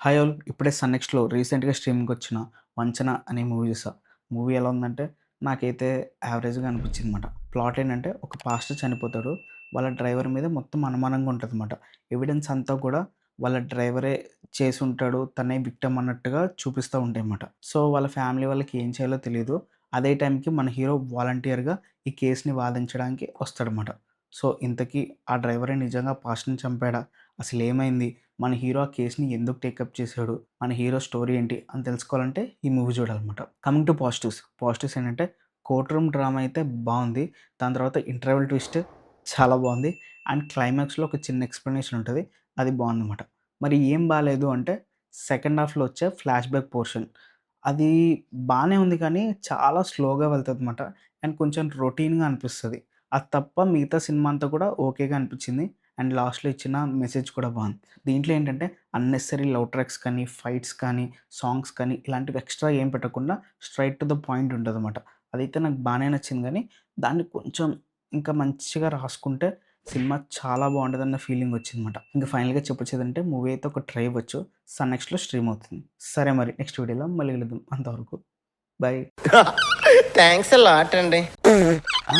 Hi all. ఇప్పుడే sun నెక్స్ట్‌లో రీసెంట్‌గా స్ట్రీమింగ్‌కొచ్చిన 'వంచన' అనే మూవీ చూసా. మూవీ ఎలా ఉందంటే నాకైతే యావరేజ్‌గా అనిపించిందన్నమాట. ప్లాట్ ఏంటంటే ఒక పాస్టర్ చనిపోతాడు. వాళ్ళ డ్రైవర్ మీద మొత్తం అనుమానంగా ఉంటదన్నమాట. ఎవిడెన్స్ అంతా కూడా వాళ్ళ డ్రైవరే చేసుంటాడు. తనే విక్టిమ్ అన్నట్టుగా చూపిస్తా ఉంటాయన్నమాట. సో, వాళ్ళ ఫ్యామిలీ వాళ్ళకి ఏం చేయాలో తెలీదు. అదే టైంకి మన హీరో వాలంటీర్‌గా ఈ కేస్‌ని వాదించడానికి వస్తాడన్నమాట. సో, ఇంతకీ ఆ డ్రైవరే నిజంగా పాస్టర్‌ని చంపాడా? అసలేమైంది? మన హీరో ఆ కేస్‌ని ఎందుకు టేకప్ చేసాడు? మన హీరో స్టోరీ ఏంటి? అని తెలుసుకోవాలంటే ఈ మూవీ చూడాలన్నమాట. Coming to positives. పాజిటివ్స్ ఏంటంటే కోర్ట్ రూమ్ డ్రామా అయితే బావుంది. దాని తర్వాత ఇంటర్వెల్ ట్విస్ట్ చాలా బావుంది. అండ్ క్లైమాక్స్‌లో ఒక చిన్న ఎక్స్‌ప్లనేషన్ ఉంటది. అది బావుందన్నమాట. మరి ఏం బాలేదు అంటే సెకండ్ హాఫ్‌లో వచ్చే ఫ్లాష్ బ్యాక్ పోర్షన్. అది బానే ఉంది కానీ చాలా స్లోగా వెళ్తదన్నమాట. అండ్ కొంచెం రొటీన్‌గా అనిపిస్తది. అది తప్ప మిగతా సినిమా అంతా కూడా ఓకేగా అనిపించింది. అండ్ లాస్ట్‌లో ఇచ్చిన మెసేజ్ కూడా బావుంది. దీంట్లో ఏంటంటే అన్నెసెసరీ లవ్ ట్రాక్స్ కానీ, ఫైట్స్ కానీ, సాంగ్స్ కానీ ఇలాంటివి ఎక్స్‌ట్రా ఏం పెట్టకుండా స్ట్రెయిట్ టు ద పాయింట్ ఉంటదనమాట. అదైతే నాకు బానే నచ్చింది గానీ, దాన్ని కొంచెం ఇంకా మంచిగా రాసుకుంటే సినిమా చాలా బావుంటదన్న ఫీలింగ్ వచ్చిందనమాట. ఇంక ఫైనల్‌గా చెప్పొచ్చేదంటే మూవీ అయితే ఒక ట్రై ఇవ్వచ్చు. సన్ నెక్స్ట్‌లో స్ట్రీమ్ అవుతుంది. సరే మరి నెక్స్ట్ వీడియోలో మళ్ళీ కలుద్దాం. అంతవరకు బై. థ్యాంక్స్ అ లాట్ అండి. ఆ!